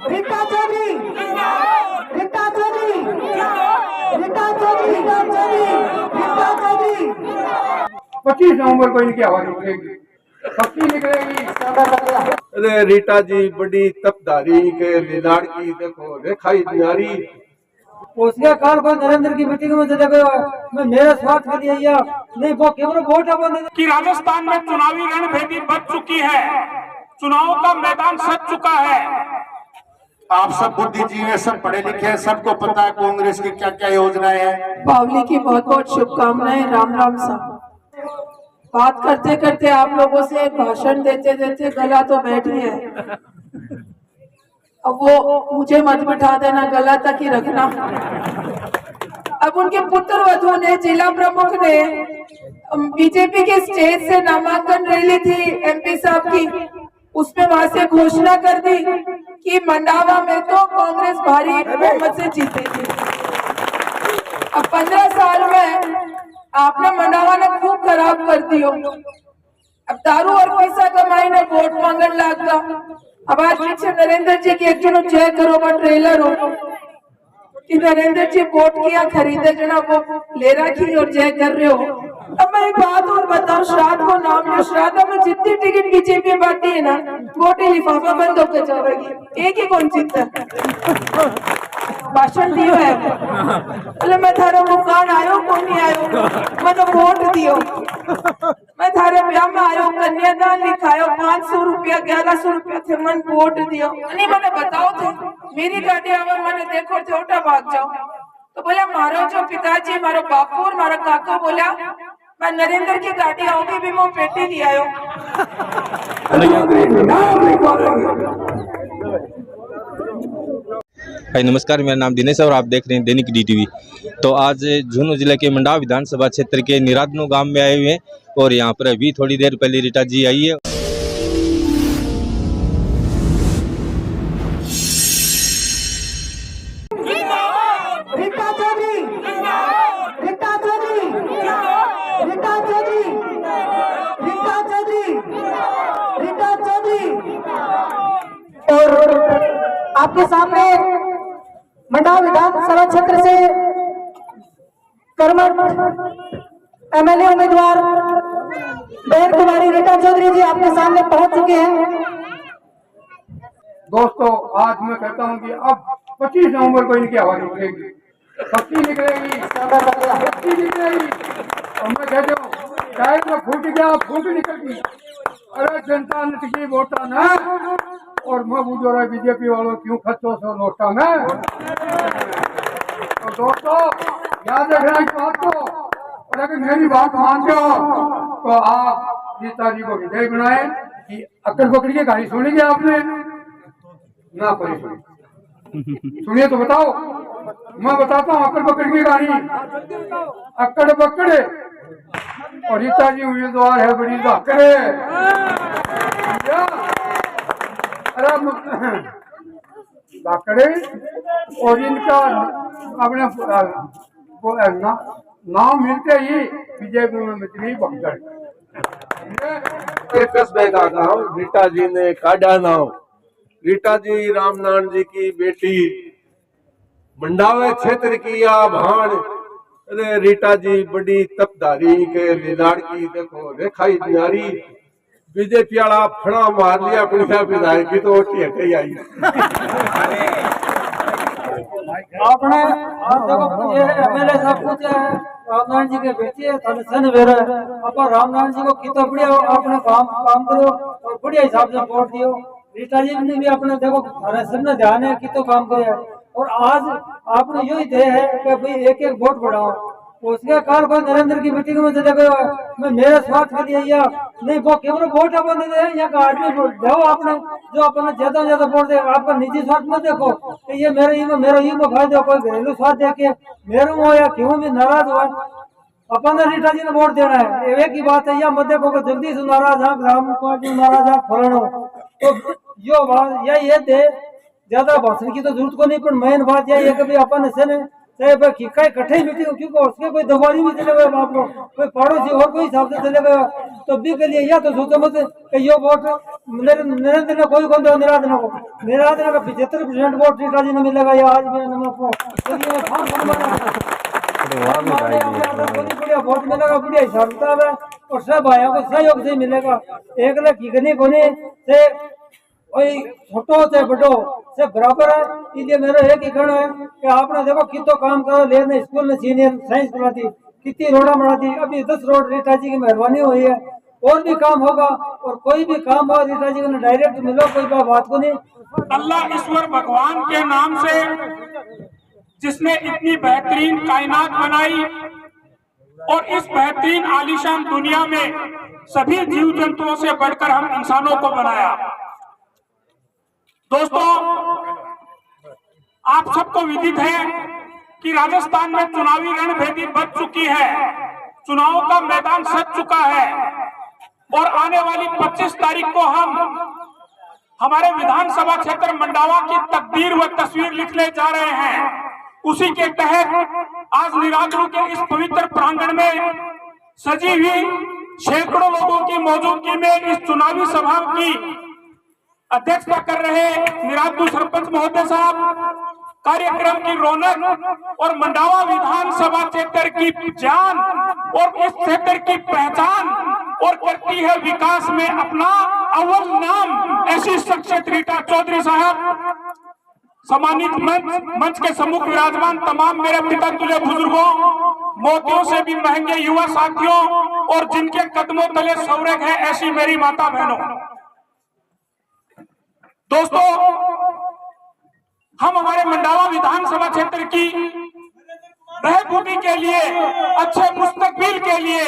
रीता चौधरी, रीता चौधरी, रीता चौधरी, रीता चौधरी, रीता चौधरी। 25 नवंबर को इनकी आवाज निकलेगी, पक्की निकलेगी। अरे रीटा जी बड़ी तपधारी के लीलाड़ की देखो रेखाई न्यारी। उसके काल को नरेंद्र की मीटिंग में देखो मैं मेरे स्वार्थ के लिए या नहीं वो केवल वोट अपन कि राजस्थान में चुनावी रणभेदी बढ़ चुकी है, चुनाव का मैदान सज चुका है। आप सब बुद्धिजीवी हैं, सब पढ़े लिखे हैं, सबको पता है कांग्रेस की क्या क्या योजनाएं हैं। बावली की बहुत बहुत शुभकामनाएं। राम राम साहब। बात करते करते आप लोगों से भाषण देते देते गला तो बैठ गया है। अब वो मुझे मत बिठा देना, गला तक ही रखना। अब उनके पुत्र वधु ने, जिला प्रमुख ने बीजेपी के स्टेज से नामांकन रैली थी एमपी साहब की, उसमें वहां से घोषणा कर दी कि मंडावा में तो कांग्रेस भारी बहुमत से जीतेगी। अब 15 साल में आपने मंडावा ने खूब खराब कर दियो। अब दारू और पैसा कमाई ने वोट मांगन लग गया। अब आज पीछे नरेंद्र जी की एक जनो 6 करोड़ का ट्रेलर हो कि नरेंद्र जी वोट किया खरीदे जना वो ले रखी और जय कर रहे हो। अब मैं एक बात और बताऊं, श्राद्ध को नाम लो, श्राद्ध में जितनी टिकट बीजेपी बांटी है ना, वोटे लिफाफा बंद होकर जाएगी, एक ही कौन जीतता भाषण दियो है। बोले मैं थारे मुकान आयो कौन नहीं आयो, मैं तो वोट दियो। मैं थारे ब्याह में आयो, कन्यादान लिखायो, 500 रुपया 1100 रुपया थे, मन वोट दियो। नहीं मैंने बताओ थे मेरी गाड़ी आवे, मैंने देखो थे उठा भाग जाओ। तो बोला मारो जो पिताजी, मारो बापू और मारो काका बोला मैं नरेंद्र की गाड़ी आओगी भी मैं पेटी नहीं आयो। भाई नमस्कार, मेरा नाम दिनेश है और आप देख रहे हैं दैनिक डीटीवी। तो आज झुंझुनू जिले के मंडावा विधानसभा क्षेत्र के निरादनू गांव में आए हुए हैं और यहां पर अभी थोड़ी देर पहले रीटा जी आई है। रीता चौधरी, रीता चौधरी, रीता चौधरी, रीता चौधरी, रीता चौधरी। और आपके सामने मंडावा विधानसभा क्षेत्र से कर्मठ एमएलए उम्मीदवार बहन कुमारी रीता चौधरी जी आपके सामने पहुंच चुके हैं। दोस्तों आज मैं कहता हूं कि अब 25 नवंबर को इनकी आवाज निकलेगी, पक्की निकलेगी, पक्की निकलेगी। और मैं कहता हूँ शायद में फूट गया, फूट निकल गई। अरे जनता नटकी वोटा ना, और मैं बुझो रहा बीजेपी वालों क्यों खर्चो सो नोटा में। तो दोस्तों याद रखना इस बात को, और अगर मेरी बात मानते हो तो आप रीता जी को विजय बनाए। कि अक्कल पकड़ी के गाड़ी सुनी आपने ना, कोई सुनिए तो बताओ। मैं बताता हूँ अक्कड़ पकड़ की गाड़ी, अक्कड़ पकड़े और रीता जी उम्मीदवार है बड़ी धाकड़े। अरे धाकड़े और इनका अपने नाम मिलते ही बीजेपी में मित्री भगदड़। कस्बे का गाँव रीटा जी ने काढ़ा नाव। रीटा जी रामनारायण जी की बेटी, मंडावा क्षेत्र की या भाण। अरे रीटा जी बड़ी तपधारी के लीलाड़ की देखो रेखाई न्यारी। बीजेपी वाला फड़ा मार लिया अपनी विधायक की तो वोटी हटे आई। आपने आज देखो ये एमएलए सब कुछ है रामनारायण जी के बेटी है सन वेरा अपन रामनारायण जी को कितना बढ़िया आपने काम करो और बढ़िया हिसाब से वोट दियो। रीटा जी ने भी अपने देखो सबने ध्यान है कि तो काम करे और आज आपने यही ध्येय है कि भाई एक एक वोट बढ़ाओ। उसके काल को नरेंद्र की मीटिंग में देखो मैं मेरे स्वार्थ के लिए या नहीं वो केवल वोट अपन दे यहाँ का आदमी जाओ आपने जो अपन ज्यादा ज्यादा वोट दे आपका निजी स्वार्थ मत देखो कि ये मेरा ये फायदा कोई घरेलू स्वार्थ देखे मेरे हो या क्यों भी नाराज हो अपन ने रीटा जी ने वोट देना है। एक ही बात है या मत देखो जगदीश नाराज हाँ राम कुमार नाराज हाँ फलाना तो यो बात ये दे ज्यादा भाषण की तो जरूरत को नहीं पर मेन बात यह है कि अपन से चाहे भाई खिक्का इकट्ठे ही मिट्टी क्योंकि उसके कोई दबानी भी चले गए बाप को, कोई पड़ोसी और कोई हिसाब से चले गए, तो भी के लिए या तो सोचो मत कि ये वोट नरेंद्र ने कोई कौन दो निराधन को, निराधन का 75% वोट रीटा जी ने मिलेगा या आज भी नमक को बढ़िया वोट मिलेगा, बढ़िया हिसाब किताब है और सब भाइयों को सहयोग से मिलेगा। एक लाख खिकनी कोने से कोई छोटो चाहे बड़ो से बराबर है। इसलिए मेरा एक ही कहना है कि आपने देखो कितो काम करो, लेने स्कूल में सीनियर साइंस बना दी, कितनी रोड़ा बना दी, अभी 10 रोड रीटा जी की मेहरबानी हुई है, और भी काम होगा और कोई भी काम हो रीटा जी को डायरेक्ट मिलो, कोई बात को नहीं। अल्लाह ईश्वर भगवान के नाम से जिसने इतनी बेहतरीन कायनात बनाई और इस बेहतरीन आलीशान दुनिया में सभी जीव जंतुओं से बढ़कर हम इंसानों को बनाया। दोस्तों, आप सबको विदित है कि राजस्थान में चुनावी रणभेदी बच चुकी है, चुनाव का मैदान सज चुका है और आने वाली 25 तारीख को हम हमारे विधानसभा क्षेत्र मंडावा की तकदीर व तस्वीर लिखने जा रहे हैं। उसी के तहत आज निरादरू के इस पवित्र प्रांगण में सजी हुई सैकड़ों लोगों की मौजूदगी में इस चुनावी सभा की अध्यक्षता कर रहे निरादरू सरपंच महोदय साहब, कार्यक्रम की रौनक और मंडावा विधानसभा क्षेत्र की जान और इस क्षेत्र की पहचान और करती है विकास में अपना अव्वल नाम ऐसी शख्सियत रीटा चौधरी साहब। सम्मानित मंच के सम्मुख विराजमान तमाम मेरे पिता तुल्य बुजुर्गों, मोतियों से भी महंगे युवा साथियों और जिनके कदमों तले सौरग है ऐसी मेरी माता बहनों, दोस्तों, हम हमारे मंडावा विधानसभा क्षेत्र की बहबूदी के लिए, अच्छे मुस्तकबिल के लिए,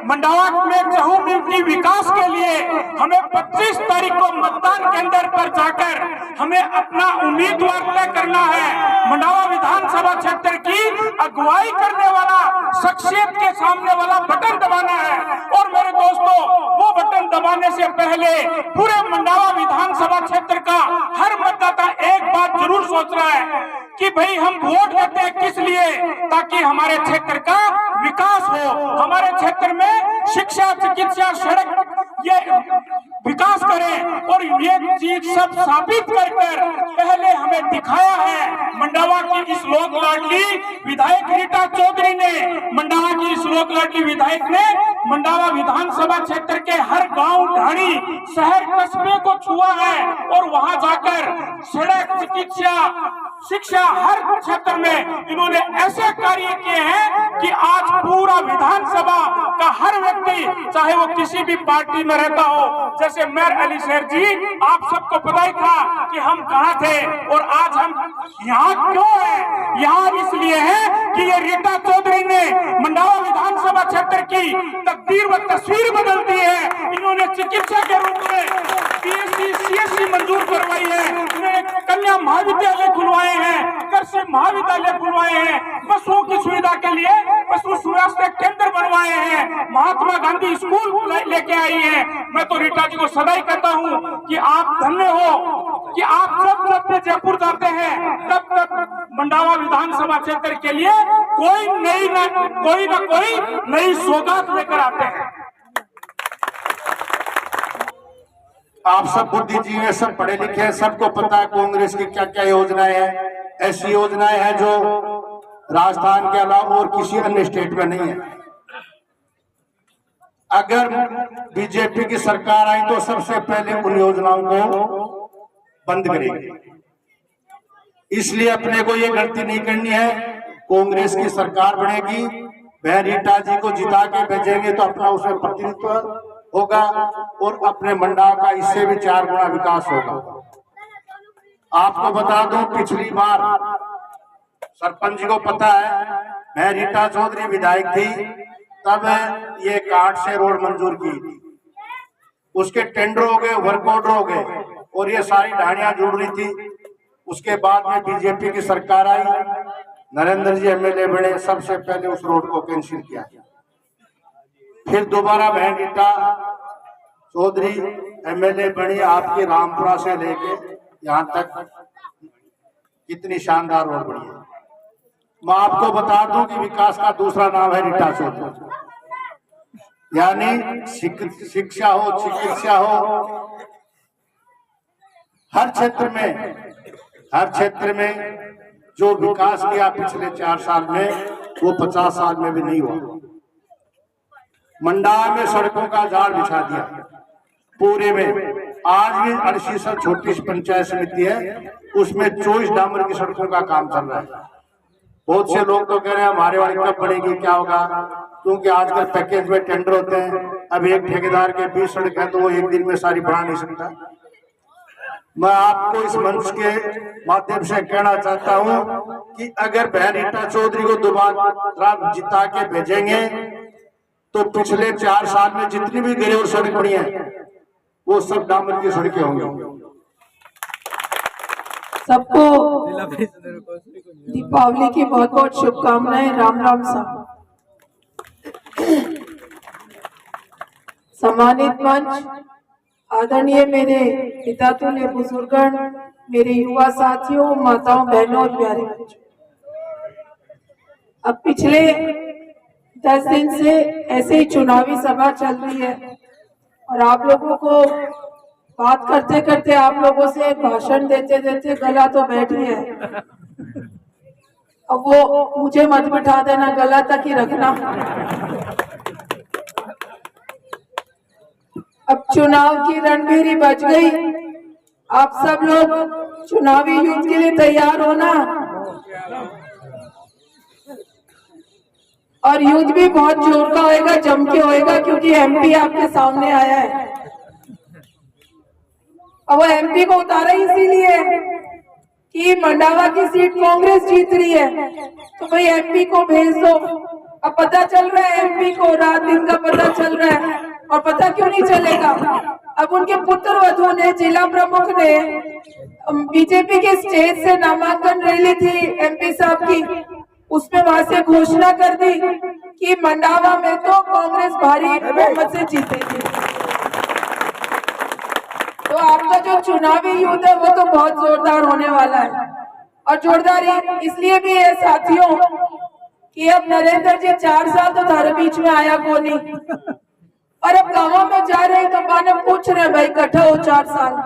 मंडावा में चहुमुखी विकास के लिए हमें 25 तारीख को मतदान केंद्र पर जाकर हमें अपना उम्मीदवार तय करना है। मंडावा विधानसभा क्षेत्र की अगुवाई करने वाला शख्सियत के सामने वाला बटन दबाना है और मेरे दोस्तों, वो बटन दबाने से पहले पूरे मंडावा विधानसभा क्षेत्र का हर मतदाता एक बात जरूर सोच रहा है कि भाई हम वोट देते हैं किस लिए, ताकि हमारे क्षेत्र का विकास हो, हमारे क्षेत्र में शिक्षा, चिकित्सा, सड़क ये विकास करें और ये चीज सब साबित कर पहले हमें दिखाया है। मंडावा की इस लोक लाडली विधायक रीटा चौधरी ने, मंडावा की इस लोक लाडली विधायक ने मंडावा विधानसभा क्षेत्र के हर गांव, ढाणी, शहर, कस्बे को छुआ है और वहां जाकर सड़क, चिकित्सा, शिक्षा हर क्षेत्र में इन्होंने ऐसे कार्य किए हैं कि आज पूरा विधानसभा का हर व्यक्ति, चाहे वो किसी भी पार्टी में रहता हो, जैसे मेयर अली शेर जी, आप सबको पता ही था कि हम कहाँ थे और आज हम यहाँ क्यों हैं। यहाँ इसलिए है कि ये रीटा चौधरी ने मंडावा विधानसभा क्षेत्र की तकदीर व तस्वीर बदल दी है। इन्होंने चिकित्सा के रूप में पीएचडी, सीएससी मंजूर करवाई है, इन्होंने कन्या महाविद्यालय खुलवाए हैं, कृषि महाविद्यालय खुलवाए हैं, पशुओं की सुविधा के लिए पशु स्वास्थ्य केंद्र बनवाए हैं, महात्मा गांधी स्कूल लेके आई है। मैं तो रीटा जी को सदा ही कहता हूँ कि आप धन्य हो कि आप जब जयपुर जाते हैं तब मंडावा विधानसभा क्षेत्र के लिए कोई ना कोई नई सौगात लेकर आते हैं। आप सब बुद्धिजीवी हैं, सब पढ़े लिखे हैं, सबको पता है कांग्रेस की क्या क्या योजनाएं हैं। ऐसी योजनाएं हैं जो राजस्थान के अलावा और किसी अन्य स्टेट में नहीं है। अगर बीजेपी की सरकार आई तो सबसे पहले उन योजनाओं को बंद करेगी। इसलिए अपने को ये गलती नहीं करनी है। कांग्रेस की सरकार बनेगी, वह रीटा जी को जिता के भेजेंगे तो अपना उसमें प्रतिनिधित्व होगा और अपने मंडावा का इससे भी 4 गुना विकास होगा। आपको बता दूं, पिछली बार सरपंच जी को पता है, मैं रीटा चौधरी विधायक थी तब ये कार्ड से रोड मंजूर की थी, उसके टेंडर हो गए, वर्क ऑर्डर हो गए और ये सारी ढाणियां जुड़ रही थी। उसके बाद में बीजेपी की सरकार आई, नरेंद्र जी एमएलए बने, सबसे पहले उस रोड को कैंसिल किया। फिर दोबारा बहन रीटा चौधरी एमएलए बनी, आपकी रामपुरा से लेके यहाँ तक कितनी शानदार रोड बनी है। मैं आपको बता दूं कि विकास का दूसरा नाम है रीटा चौधरी। यानी शिक्षा हो, चिकित्सा हो, हर क्षेत्र में जो विकास किया पिछले 4 साल में, वो 50 साल में भी नहीं हुआ। मंडावा में सड़कों का जाल बिछा दिया पूरे में। आज भी 88 छोटी पंचायत समिति है, उसमें 24 डामर की सड़कों का काम चल रहा है। बहुत से लोग तो कह रहे हैं हमारे वाली कब बढ़ेगी, क्या होगा, क्योंकि आजकल पैकेज में टेंडर होते हैं। अब एक ठेकेदार के 20 सड़क है तो वो एक दिन में सारी बढ़ा नहीं सकता। मैं आपको इस मंच के माध्यम से कहना चाहता हूं कि अगर बहन रीटा चौधरी को दोबारा जिता के भेजेंगे तो पिछले 4 साल में जितनी भी गरीब सड़क बनी है वो सब डामर की सड़कें होंगी। सबको दीपावली की बहुत बहुत शुभकामनाएं। राम राम साहब। सम्मानित मंच, आदरणीय मेरे पिता तुल्य बुजुर्गण, मेरे युवा साथियों, माताओं, बहनों और प्यारे बच्चों, अब पिछले 10 दिन से ऐसे ही चुनावी सभा चल रही है और आप लोगों को बात करते करते, आप लोगों से भाषण देते देते गला तो बैठ ही है। अब वो मुझे मत बिठा देना, गला तक ही रखना। अब चुनाव की रणभेरी बज गई। आप सब लोग चुनावी युद्ध के लिए तैयार होना, और युद्ध भी बहुत जोर का होएगा, जम के होएगा, क्योंकि एमपी आपके सामने आया है। और वो एमपी को उतारा इसीलिए कि मंडावा की सीट कांग्रेस जीत रही है, तो भाई एमपी को भेज दो। अब पता चल रहा है एमपी को, रात दिन का पता चल रहा है। और पता क्यों नहीं चलेगा, अब उनके पुत्र वधू ने, जिला प्रमुख ने बीजेपी के स्टेज से नामांकन रैली थी एमपी साहब की, उसमें वहां से घोषणा कर दी कि मंडावा में तो कांग्रेस भारी बहुमत से जीतेगी। तो आपका जो चुनावी युद्ध है वो तो बहुत जोरदार होने वाला है। और जोरदार इसलिए भी है साथियों कि अब नरेंद्र जी 4 साल तो थारे बीच में आया को नहीं, और अब गांवों में जा रहे हैं तो माने पूछ रहे भाई कट्ठा हो 4 साल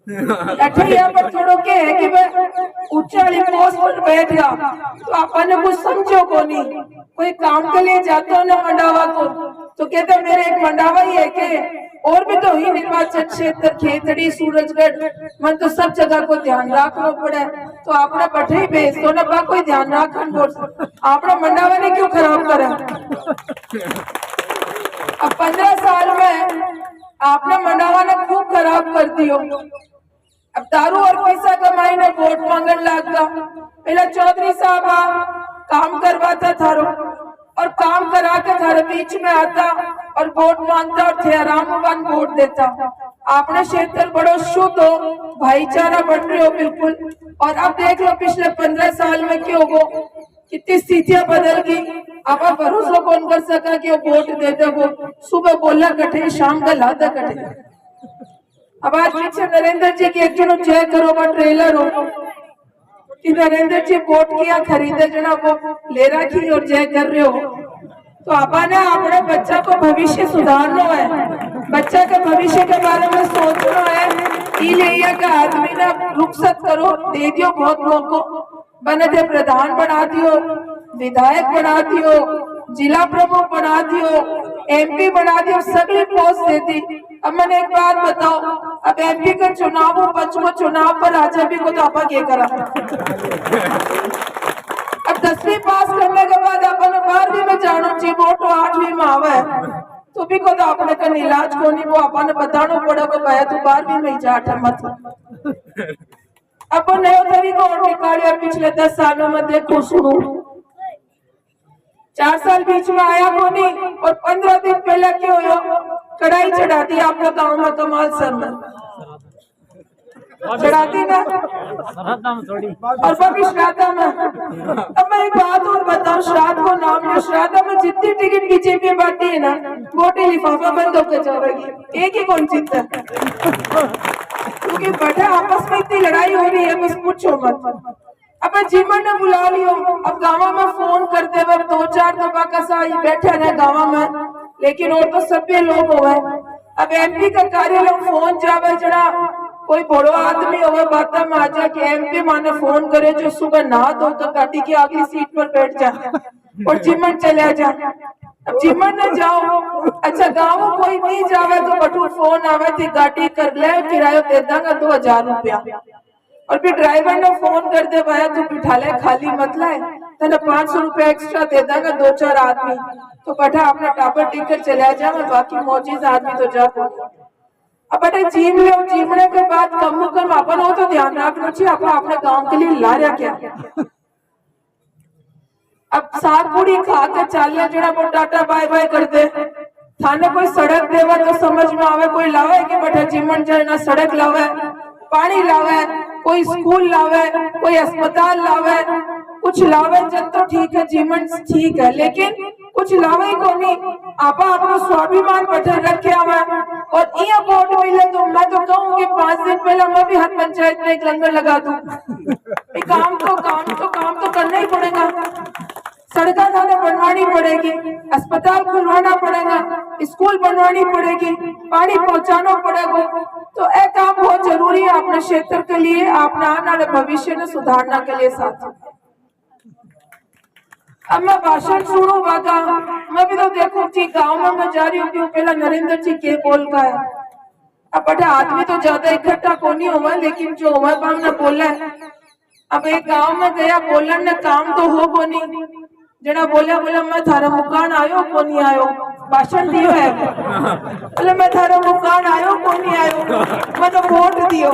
कट्ठे पर थोड़ो के है कि भाई ऊंचा वाली पोस्ट पर बैठ गया तो आपने कुछ समझो को नहीं। कोई काम के लिए जाते हो ना मंडावा को तो कहते मेरे एक मंडावा ही है के, और भी तो ही निर्वाचन क्षेत्र खेतड़ी, सूरजगढ़, मन तो सब जगह को ध्यान रखना पड़े। तो आपने बठे ही भेज दो ना, बा कोई ध्यान रखन बोल, आपने मंडावा ने क्यों खराब करा। अब 15 साल में आपने मंडावा ने खूब खराब कर दियो। अब दारू और पैसा कमाई ने वोट मांगन लग गया। पहले चौधरी साहब काम करवाता थारो, और काम करा के थारे बीच में आता और वोट मांगता और थे आराम वोट देता। आपने क्षेत्र बड़ो शुद्ध हो, भाईचारा बढ़ रहे हो बिल्कुल। और अब देख लो पिछले 15 साल में क्यों हो, कितनी स्थितियां बदल गई। आप भरोसा कौन कर सका कि वो वोट देते हो, सुबह बोला कटे, शाम का लादा कटे। अब आज पीछे नरेंद्र जी की एक जनो जय करो का ट्रेलर हो कि नरेंद्र जी वोट किया खरीदे जना वो ले रखी और जय कर रहे हो। तो आपने अपने बच्चा को भविष्य सुधारना है, बच्चा के भविष्य के बारे में सोचना है। इलिया का आदमी ना रुखसत करो, दे दियो बहुत लोगों को, बने थे प्रधान बना दियो, विधायक बना दियो, जिला प्रमुख बना दियो, एमपी बना दियो, सगली पोस्ट देती। अब मैंने एक बात बताओ, अब एमपी का चुनाव हो, बच्चों चुनाव पर आजा भी को तो आपा क्या करा। अब 10वीं पास करने के बाद अपन 12वीं में जानो चाहिए, वोट 8वीं में आवे तो भी को तो अपने का इलाज को नहीं, वो अपन बताना पड़ा को भाई तू 12वीं में ही जाट मत। अब वो नयो तरीका और निकालिया पिछले 10 सालों में। देखो सुनो, 4 साल बीच में आया को नहीं, और 15 दिन पहले क्यों हो कढ़ाई चढ़ा दी आपने गाँव में कमाल सर में चढ़ाती ना, और बाकी श्राद्धा में। अब मैं एक बात और बताऊं, श्राद्ध को नाम लो, श्राद्धा में जितनी टिकट बीजेपी बांटी है ना, वोटे लिफाफा बंद होकर जाएगी, एक ही कौन जीतता। क्योंकि बेटा आपस में इतनी लड़ाई हो रही है, बस पूछो मत। अब जीवन ने बुला लियो, अब गाँव में फोन करते वक्त 2-4 दफा कसा बैठे रहे गाँव में, लेकिन और तो सभ्य लोग हो गए। अब एमपी का कार्यालय फोन जावे, जरा कोई बड़ो आदमी होवे बात में आ जाए कि एमपी माने फोन करे जो सुबह नहा धो तो गाड़ी की अगली सीट पर बैठ जाए और जिमन चले जाए। अब जिमन न जाओ, अच्छा गाँव कोई नहीं जावे तो बटू फोन आवे थी गाड़ी कर ले, किराया दे देंगे 2000 रुपया, और फिर ड्राइवर ने फोन कर दे भाई तू बिठा ले, खाली मत लाए, तेने 500 रुपया एक्स्ट्रा दे देंगे 2-4 आदमी, तो बैठा अपना टापर टिकट चला जाए, बाकी मौजूद आदमी तो जा। अब बेटा जीम लो, जीमने के बाद कम कम अपन हो तो ध्यान रखना चाहिए अपन अपने गांव के लिए ला रहा क्या। अब साग पूरी खा के चाल जरा वो टाटा बाय बाय कर दे, थाने कोई सड़क देवा तो समझ में आवे, कोई लावे कि बेटा जीवन जाए ना सड़क लावे, पानी लावे, कोई स्कूल लावे, कोई अस्पताल लावे, कुछ लावे जब तो ठीक है, जीवन ठीक है, लेकिन कुछ लावे ही को नहीं। आपा अपना स्वाभिमान बैठे रखे हुए और ये वोट मिले तो मैं तो कहूँगी 5 दिन पहले मैं भी हर पंचायत में एक लंगर लगा दूं। काम तो करना ही पड़ेगा, सड़का थाने बनवानी पड़ेगी, अस्पताल खुलवाना पड़ेगा, स्कूल बनवानी पड़ेगी, पानी पहुंचाना पड़ेगा, तो ये काम बहुत जरूरी है अपने क्षेत्र के लिए, अपना आने वाले भविष्य में सुधारना के लिए। साथ अब मैं भाषण सुनू बागा, मैं भी तो देखू थी गाँव में मैं जा रही हूँ क्यों पहला नरेंद्र जी के बोल का है। अब बड़ा आदमी तो ज्यादा इकट्ठा को नहीं हुआ, लेकिन जो हुआ हमने बोला है। अब एक गांव में गया बोलन ने काम तो हो को नहीं, जरा बोला मैं थारा मुकान आयो को नहीं आयो, भाषण दियो है, बोले मैं थारा मुकान आयो को नहीं आयो, मैं तो वोट दियो,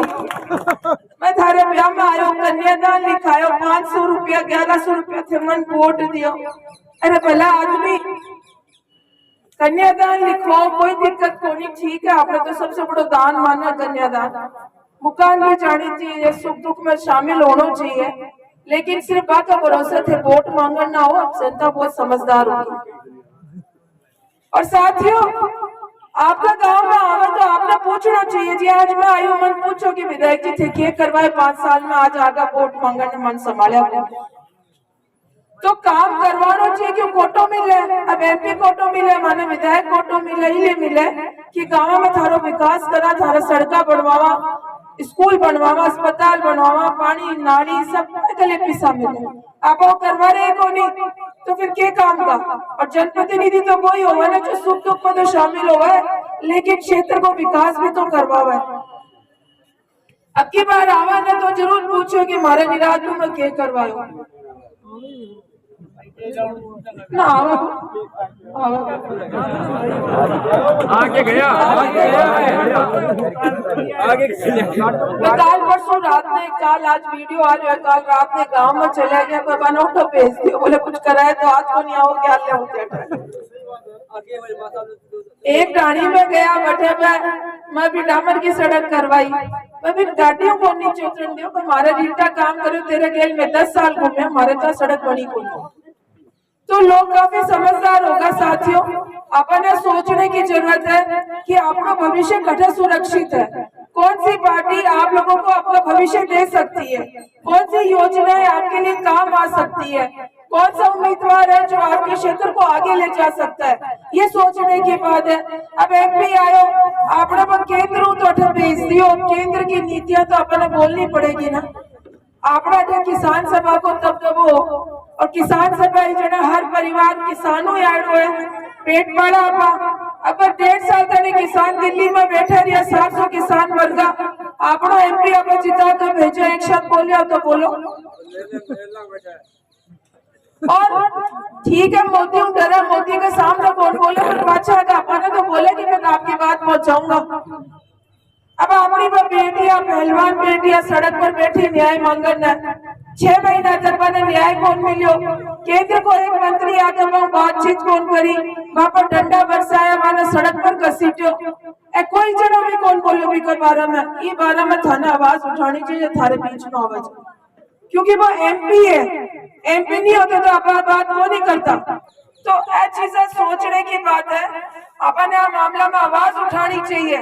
मैं थारे ब्याह में आयो, कन्यादान लिखायो, 500 रुपया 1100 रुपया थे, मन वोट दियो। अरे भला आदमी कन्यादान लिखवाओ, कोई दिक्कत को नहीं, ठीक है, आपने तो सबसे बड़ा दान माना कन्यादान, मुकान भी जानी चाहिए, सुख दुख में शामिल होना चाहिए, लेकिन सिर्फ बात का भरोसा थे वोट मांगना ना हो। जनता बहुत समझदार होगी। और साथियों आपका गांव में आवे तो आपने पूछना चाहिए जी, आज मैं आयु मन पूछो कि विधायक जी थे क्या करवाए 5 साल में, आज आगा वोट मांगने मन संभाला तो काम करवाना चाहिए। क्यों कोटो मिले, अब एमपी कोटो मिले माने विधायक कोटो मिले, इसलिए मिले कि गाँव में थारो विकास करा, थारा सड़का बनवावा, स्कूल बनवावा, अस्पताल बनवावा, पानी नाली सब गले पिसा मिले। आप वो करवा रहे को नहीं तो फिर क्या काम का। और जनप्रतिनिधि तो वही होगा ना जो सुख दुख में तो शामिल होगा है, लेकिन क्षेत्र को विकास भी तो करवावा है। अब की बार आवा ना तो जरूर पूछो कि हमारे निरादू में क्या करवायो ना आगे गया काल परसों रात में, काल आज वीडियो आ रहा है, काल रात में गांव में चला गया, कोई बनोटो भेज दियो, बोले कुछ कराए तो आज को नहीं आओ, क्या ले होते। एक डाणी में गया बैठे मैं भी डामर की सड़क करवाई, मैं भी गाड़ियों को नीचे उतरन दियो, हमारे रीटा काम करो, तेरे गेल में 10 साल घूमे, हमारे तो सड़क बनी को। तो लोग काफी समझदार होगा साथियों, अपने सोचने की जरूरत है कि आपका भविष्य कठिन सुरक्षित है, कौन सी पार्टी आप लोगों को आपका भविष्य दे सकती है, कौन सी योजनाएं आपके लिए काम आ सकती है, कौन सा उम्मीदवार है जो आपके क्षेत्र को आगे ले जा सकता है, ये सोचने की बात है। अब एमपी आयो आपने केंद्र तो भेज दियो, केंद्र की नीतियां तो अपने बोलनी पड़ेगी ना। आपने जो किसान सभा को तब दबो, और किसान सभा जना हर परिवार किसानों आड़ो है, पेट पाला आपा। अगर 1.5 साल तक किसान दिल्ली में बैठे रहा, 700 किसान वर्गा आपनो एमपी अब जिता तो भेजो, एक शब्द बोलियो तो बोलो। और ठीक है मोदी डरा, मोदी के सामने कौन बोले, पर बादशाह का अपने तो बोले कि मैं आपकी बात पहुंचाऊंगा। अब अपनी बेटियां पहलवान बेटियां सड़क पर बैठी न्याय मांगन, 6 महीना तक मैंने न्याय कौन मिलियो, केंद्र को एक मंत्री आके वहां बातचीत कौन करी, वहां पर डंडा बरसाया, मैंने सड़क पर घसीटो, कोई जना भी कौन बोलो भी कोई बारे में, ये बारे में थाने आवाज उठानी चाहिए, थारे बीच में आवाज, क्योंकि वो एमपी है, एमपी नहीं होता तो आप बात वो नहीं करता। तो ये चीजें सोचने की बात है, अपने मामला में आवाज उठानी चाहिए।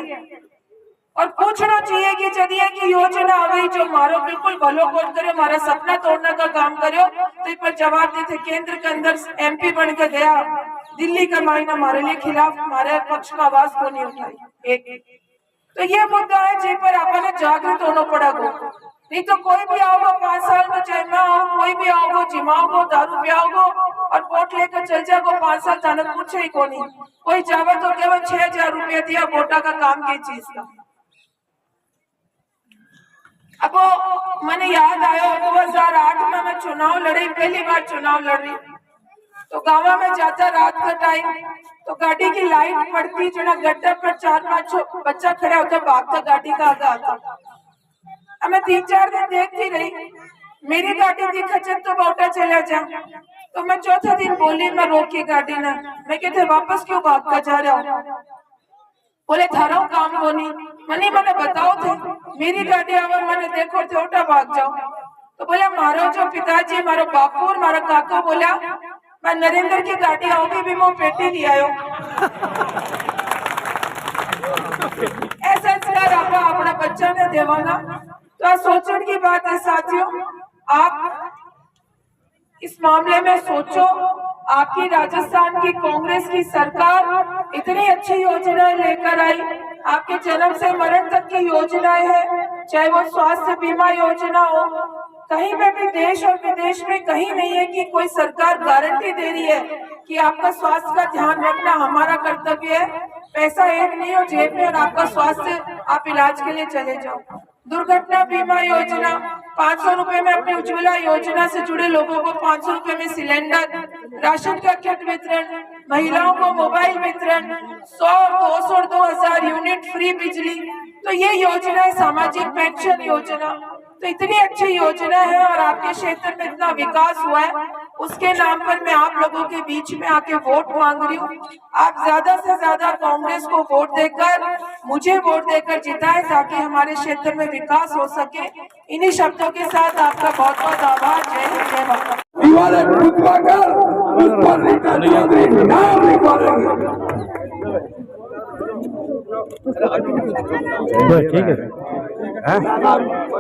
और पूछना चाहिए कि यदि की योजना आ गई जो मारो बिल्कुल भलो कोट करे, हमारा सपना तोड़ने का काम करो, तो इस पर जवाब देते केंद्र के अंदर MP बन के गया, दिल्ली का मायना हमारे लिए खिलाफ हमारे पक्ष का आवाज को नहीं उठाई। एक तो ये मुद्दा है जिस पर आपने जागृत होना पड़ेगा। नहीं तो कोई भी आओगे 5 साल में, चाहे मैं आओ, कोई भी आओगे, जिमाओगो, दारू पियाओगो और वोट लेकर चल जाओ, 5 साल थाने पूछे ही को नहीं। कोई जावे तो केवल 6,000 रुपया दिया, वोटा का काम की चीज का। अब मैंने याद आया 2008 में मैं चुनाव लड़ी, पहली बार चुनाव लड़ रही, तो गाँव में जाता रात का टाइम, तो गाड़ी की लाइट पड़ती, जो ना गड्ढे पर 4-5 बच्चा खड़ा होता, भागता गाड़ी का आगे आता। अब मैं 3-4 दिन देखती रही, मेरी गाड़ी दिखा जब तो बौटा चला जा, तो मैं चौथा दिन बोली, मैं रोकी गाड़ी ना, मैं कहते वापस क्यों भागता जा रहा हूँ? बोले थारा काम को नहीं, मैंने बताओ थे मेरी गाड़ी आवा, मैंने देखो थे उठा भाग जाओ। तो बोले मारो जो पिताजी, मारो बापू और मारा काका बोला मैं नरेंद्र की गाड़ी आओगी भी मैं पेटी ले आयो। ऐसा संस्कार आपका अपना बच्चा ने देवाना। तो सोचने की बात है साथियों, आप इस मामले में सोचो। आपकी राजस्थान की कांग्रेस की सरकार इतनी अच्छी योजनाएं लेकर आई, आपके जन्म से मरण तक की योजनाएं हैं, चाहे वो स्वास्थ्य बीमा योजना हो, कहीं पे भी देश और विदेश में कहीं नहीं है कि कोई सरकार गारंटी दे रही है कि आपका स्वास्थ्य का ध्यान रखना हमारा कर्तव्य है। पैसा एक नहीं हो जेब में और आपका स्वास्थ्य, आप इलाज के लिए चले जाओ। दुर्घटना बीमा योजना 500 रुपए में, अपने उज्ज्वला योजना से जुड़े लोगों को 500 रुपए में सिलेंडर, राशन का किट वितरण, महिलाओं को मोबाइल वितरण, 100, 200 और 2000 यूनिट फ्री बिजली। तो ये योजना है सामाजिक पेंशन योजना। तो इतनी अच्छी योजना है और आपके क्षेत्र में इतना विकास हुआ है, उसके नाम पर मैं आप लोगों के बीच में आके वोट मांग रही हूँ। आप ज्यादा से ज्यादा कांग्रेस को वोट देकर, मुझे वोट देकर जिताएं ताकि हमारे क्षेत्र में विकास हो सके। इन्हीं शब्दों के साथ आपका बहुत बहुत आभार। जय हिंद, जय भारत। दीवारें खुदवाकर उस पर रीटा चौधरी नाम लिखवाएंगे। ठीक है।